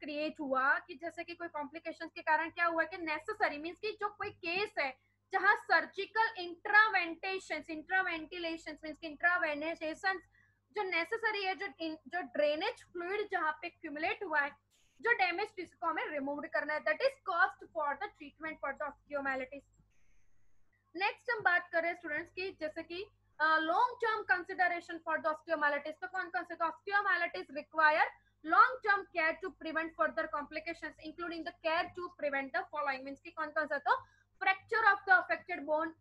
Create हुआ कि जैसे कि कोई कॉम्प्लिकेशंस के कारण क्या हुआ कि नेसेसरी मींस कि जो कोई केस है जहां सर्जिकल इंट्रावेंटिलेशन मींस कि इंट्रावेनेशन जो नेसेसरी है, जो ड्रेनेज फ्लूइड जहां पे एक्यूमुलेट हुआ है, जो डैमेज टिश्यू को हमें रिमूव करना है, that is cost for the treatment for the osteomyelitis. Next हम बात करें स्टूडेंट्स की जैसे कि long term consideration for the osteomyelitis. तो कौन कौन से? तो osteomyelitis require long term care to prevent further complications including the care to prevent the following means कि कौन कौन सा? तो fracture of the affected bone,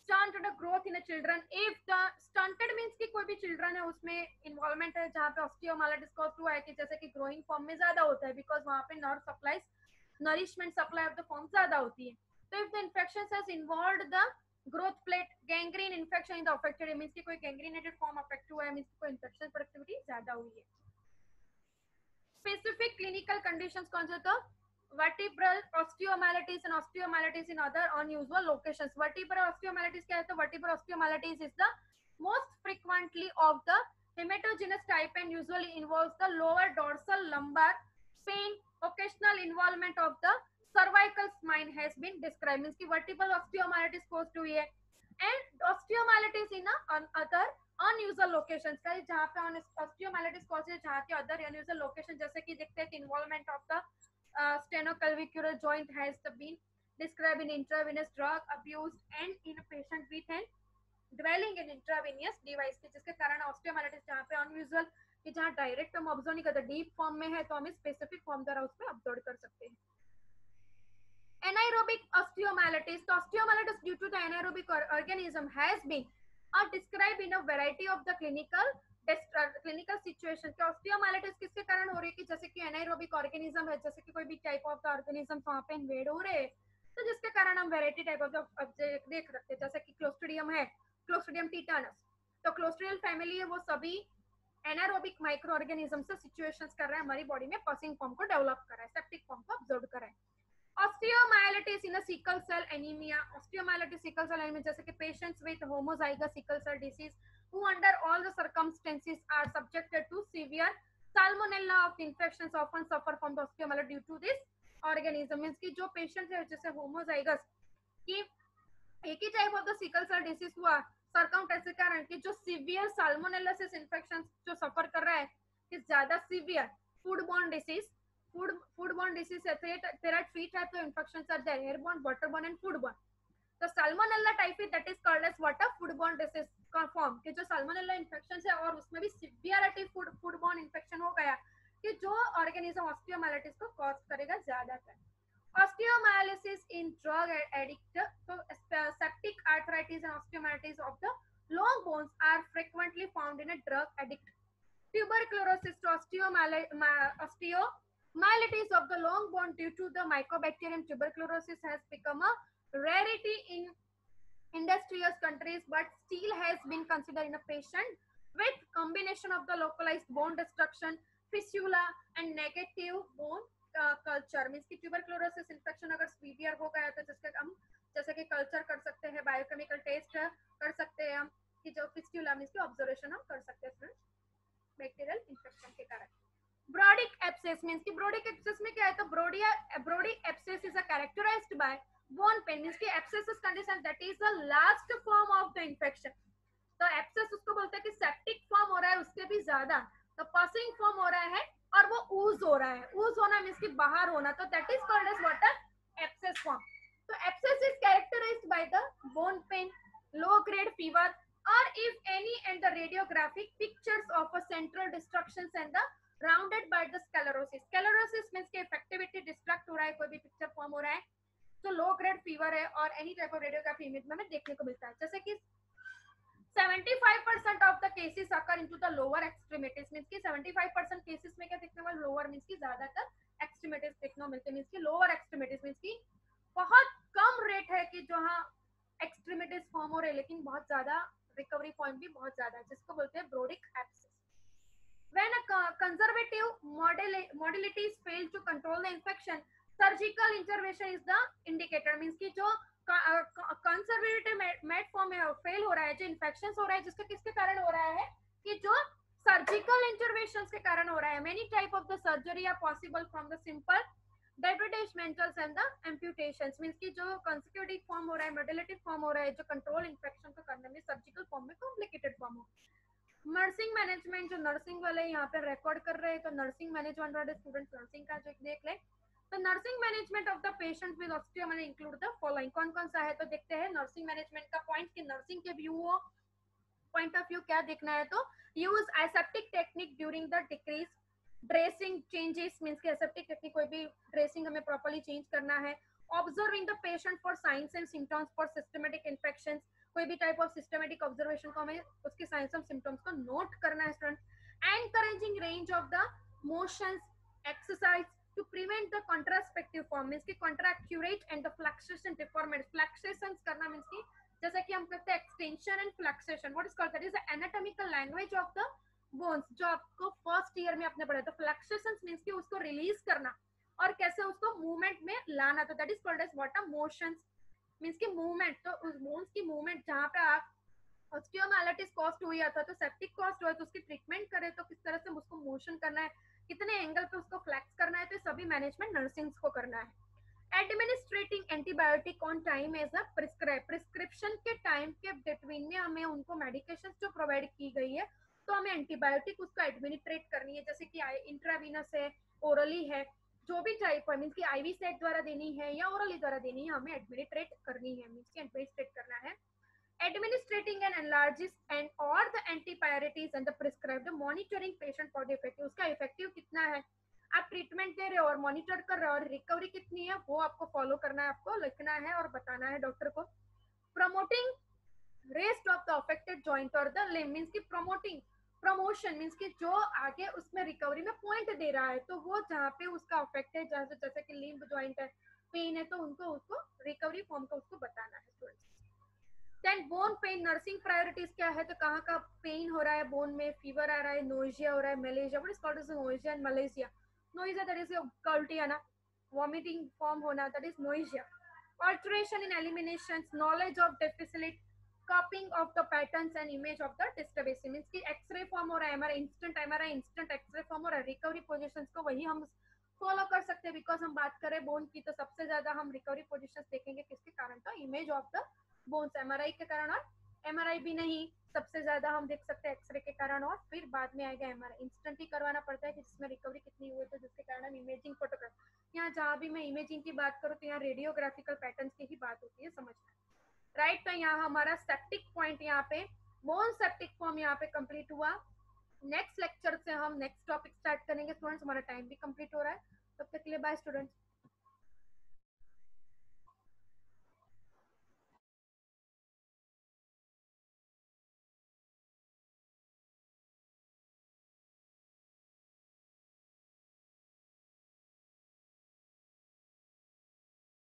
stunted growth in a children if the stunted means कि कोई भी children है उसमें इन्वॉल्वमेंट है जहाँ पे ऑस्टियोमाइलिटिस कॉज हुआ है कि जैसे कि ग्रोइंग फॉर्म में ज्यादा होता है बिकॉज वहाँ पे nerve supply nourishment supply of the form ज्यादा होती है। तो if the infection has involved the growth plate, gangrene infection in the affected means कि कोई गैंग्रीनेटेड फॉर्म अफेक्ट हुआ है मींस कोई इन्फेक्शन प्रोडक्टिविटी ज्यादा हुई है। स्पेसिफिक क्लिनिकल कंडीशंस कौन से? तो vertebral osteomyelitis and osteomyelitis in other unusual locations. Vertebral osteomyelitis क्या है? तो vertebral osteomyelitis is the most frequently of the hematogenous type and usually involves the lower dorsal lumbar pain. Occasional involvement of the cervical spine has been described. means कि vertebral osteomyelitis caused हुई है and osteomyelitis in other unusual locations का जहाँ पे osteomyelitis causes जहाँ के other unusual location जैसे कि देखते हैं कि involvement of the sternoclavicular joint has been described in intravenous drug abuse and in a patient with an dwelling in intravenous device के जिसके कारण osteomyelitis जहाँ पे unusual कि जहाँ डायरेक्ट हम ऑब्जर्व नहीं करते डीप फॉर्म में है तो हम स्पेसिफिक फॉर्म द्वारा उसमें ऑब्जर्व कर सकते हैं। Anaerobic osteomyelitis. The osteomyelitis due to the anaerobic organism has been described in a variety of the clinical situations. कि osteomyelitis किसके कारण हो रही है कि जैसे कि anaerobic organism है, जैसे कि कोई भी टाइप ऑफ द ऑर्गेनिज्म वहाँ पे इन्वेड हो रहे हैं तो जिसके कारण हम वेराइटी टाइप ऑफ ऑब्जेक्ट देख सकते हैं। जैसे कि क्लोस्ट्रिडियम है, क्लोस्ट्रिडियम टीटानस, तो क्लोस्ट्रिडियल फैमिली है, वो सभी एनारोबिक माइक्रो ऑर्गेनिज्म से सिचुएशंस कर रहा है हमारी बॉडी में पसिंग फॉर्म को डेवलप कर रहा है, सेप्टिक फॉर्म को ऑब्जर्व कर रहा है। Osteomyelitis in a sickle cell anemia. Osteomyelitis sickle cell anemia जैसे कि patients with homozygous sickle cell disease who under all the circumstances are subjected to severe salmonella of infections often suffer from the osteomyelitis due to this organism. means कि जो patient है जैसे homozygous कि एक ही type of the sickle cell disease हुआ सरकाउंटेंस के कारण कि जो सीवियर साल्मोनेलासिस इन्फेक्शन जो सफर कर रहा है कि ज्यादा सीवियर फूडबॉर्न डिसीज foodborne disease है। there are three types of infections are there: airborne, waterborne and foodborne. तो salmonella typhi that is called as what? A foodborne disease का फॉर्म कि जो salmonella infection है और उसमें भी severity foodborne infection हो गया कि जो ऑर्गेनिज्म ऑस्टियोमाइलिटिस को कॉज करेगा ज्यादातर। Osteomyelitis in drug addict. So septic arthritis and osteomyelitis of the long bones are frequently found in a drug addict. Tuberculosis to osteomyelitis of the long bone due to the mycobacterium tuberculosis has become a rarity in industrious countries but still has been considered in a patient with combination of the localized bone destruction, fistula and negative bone culture. Means कि ट्यूबरक्लोरोसिस infection अगर severe हो गया तो जिसके हम जैसे कि culture कर सकते हैं, बायोकेमिकल टेस्ट कर सकते हैं हम कि जो फिस्टुला मीन्स की ऑब्जर्वेशन हम कर सकते हैं बैक्टीरियल इन्फेक्शन के कारण। Brodic abscess means कि Brodic abscess में क्या है? तो Brodic abscess is characterized by bone pain means कि abscess condition that is the last form of the infection. तो abscess उसको बोलते हैं कि septic form हो रहा है उससे भी ज्यादा, तो passing form हो रहा है और वो ooze हो रहा है। ooze होना means कि बाहर होना, तो that is called as what? Abscess form. तो abscess is characterized by the bone pain, low grade fever or if any and the radiographic pictures of a central destructions and the rounded by the sclerosis. Sclerosis means कि effectivity destruct हो रहा है, कोई भी picture form हो रहा है, तो लो ग्रेड फीवर है और any type of radiography image में हमें देखने को मिलता है। जैसे कि 75% of the cases occur into the lower extremities means कि 75% केसेस में क्या देखने को लोअर मींस कि ज्यादातर एक्सट्रीमिटीज देखने को मिलते हैं। मींस कि लोअर एक्सट्रीमिटीज मींस कि बहुत कम रेट है कि जहां एक्सट्रीमिटीज फॉर्म हो रहे लेकिन बहुत ज्यादा रिकवरी पॉइंट भी बहुत ज्यादा है, जिसको बोलते हैं ब्रोडिक abscess. When a conservative modalities fail to control the infection, surgical intervention is the indicator. means कि जो कंजर्वेटिव मेड फॉर्म में फेल हो रहा है, जो इन्फेक्शन हो रहा है जिसका किसके कारण हो रहा है कि जो सर्जिकल इंटरवेंशन के कारण हो रहा है। Many type of the surgery are possible from the simple डेब्रिडेशमेंटल्स एंड द एम्प्यूटेशंस, मींस की जो कंसेक्यूटिव फॉर्म हो रहा है, मोडिलेटिव फॉर्म हो रहा है, जो कंट्रोल इन्फेक्शन को करने में सर्जिकल फॉर्म में कॉम्प्लिकेटेड फॉर्म हो। नर्सिंग मैनेजमेंट, जो नर्सिंग वाले यहाँ पे रिकॉर्ड कर रहे हैं, तो नर्सिंग मैनेजमेंट वाले स्टूडेंट नर्सिंग का जो देख ले, तो nursing management of the patient with osteomyelitis include the following, कौन कौन सा है तो देखते हैं नर्सिंग मैनेजमेंट का पॉइंट कि नर्सिंग के व्यू पॉइंट ऑफ व्यू क्या देखना है, तो use aseptic technique during the decrease dressing changes, means कि एसेप्टिक टेक्निक कोई भी ड्रेसिंग हमें प्रॉपर्ली चेंज करना है। Observing the patient for science and symptoms for systematic infections, कोई भी टाइप ऑफ सिस्टमेटिक ऑब्जर्वेशन को हमें उसके साइंस और सिम्टम्स को नोट करना है student. Encouraging range of the motions exercise to prevent the contraspective form, means की contracturate and the fluctuation deformity, fluctuations करना means की जैसे कि हम कहते हैं extension and flexion, what is called that is the anatomical language of the bones, जो आपको फर्स्ट ईयर में आपने पढ़ा था। फ्लक्सेशंस मींस कि उसको रिलीज करना और कैसे उसको मूवमेंट में लाना, तो that is called as what, motions means की मूवमेंट। तो उस बोन्स की मूवमेंट जहां पे आप ऑस्टियोमाइलिटिस कॉस्ट हुई था तो सेप्टिक कॉस्ट हुआ तो उसकी ट्रीटमेंट करें, तो किस तरह से उसको मोशन करना है, कितने एंगल पे उसको फ्लैक्स करना है, तो सभी मैनेजमेंट नर्सिंग को करना है। Administrating antibiotic on time as a prescribe, prescription के टाइम के बिटवीन में हमें उनको मेडिकेशन जो प्रोवाइड की गई है तो हमें एंटीबायोटिक उसको एडमिनिस्ट्रेट करनी है, जैसे कि इंट्रावीनस है, ओरली है, जो भी टाइप है, मीन्स की आईवी सेट द्वारा देनी है या ओरली द्वारा देनी है, हमें एडमिनिस्ट्रेट करनी है, मीन्स की एडमिनिस्ट्रेट करना है। Administrating and enlarges and or the antipyretics and the prescribed monitoring patient for the effective, उसका इफेक्टिव कितना है, आप ट्रीटमेंट दे रहे हो और मॉनिटर कर रहे हो और रिकवरी कितनी है वो आपको फॉलो करना है, आपको लिखना है और बताना है डॉक्टर को। Promoting rest of the affected joint और द लिम्ब, मींस की प्रमोटिंग, प्रमोशन मींस की जो आगे उसमें रिकवरी में पॉइंट दे रहा है, तो वो जहाँ पे उसका अफेक्ट है, जैसे कि लिम्ब जॉइंट है, पेन है, तो उनको उसको रिकवरी फॉर्म का उसको बताना है students. Then bone pain, nursing priorities क्या है, तो कहाँ का पेन हो रहा है बोन में, फीवर आ रहा है, नोजिया हो रहा है, malaise, what is called as nausea and malaise. Nausea that is उल्टी आना, वॉमिटिंग फॉर्म होना, that is nausea. Alteration in elimination, knowledge of deficit, coping of the patterns and image of the disturbance, means की x-ray form हो रहा है हमारा, instant instant x ray form हो रहा है, रिकवरी पोजिशन को वही हम फॉलो कर सकते हैं, बिकॉज हम बात करें बोन की तो सबसे ज्यादा हम रिकवरी पोजिशन देखेंगे किसके कारण, तो image of the bones, MRI के कारण, और एमआरआई भी नहीं, सबसे ज्यादा हम देख सकते हैं एक्सरे के कारण, और फिर बाद में आएगा एमआरआई, इंस्टेंट ही करवाना पड़ता है कि जिसमें रिकवरी कितनी हुई, तो जिसके कारण हम इमेजिंग फोटोग्राफ, यहाँ जहाँ भी मैं इमेजिंग की बात करूँ तो यहाँ रेडियोग्राफिकल पैटर्न्स की ही बात होती है, समझना राइट। तो यहाँ हमारा सेप्टिक पॉइंट यहाँ पे बोन सेप्टिक फॉर्म यहाँ पे कंप्लीट हुआ। नेक्स्ट लेक्चर से हम नेक्स्ट टॉपिक स्टार्ट करेंगे स्टूडेंट्स, हमारा टाइम भी कंप्लीट हो रहा है, तब तक के लिए बाय स्टूडेंट्स।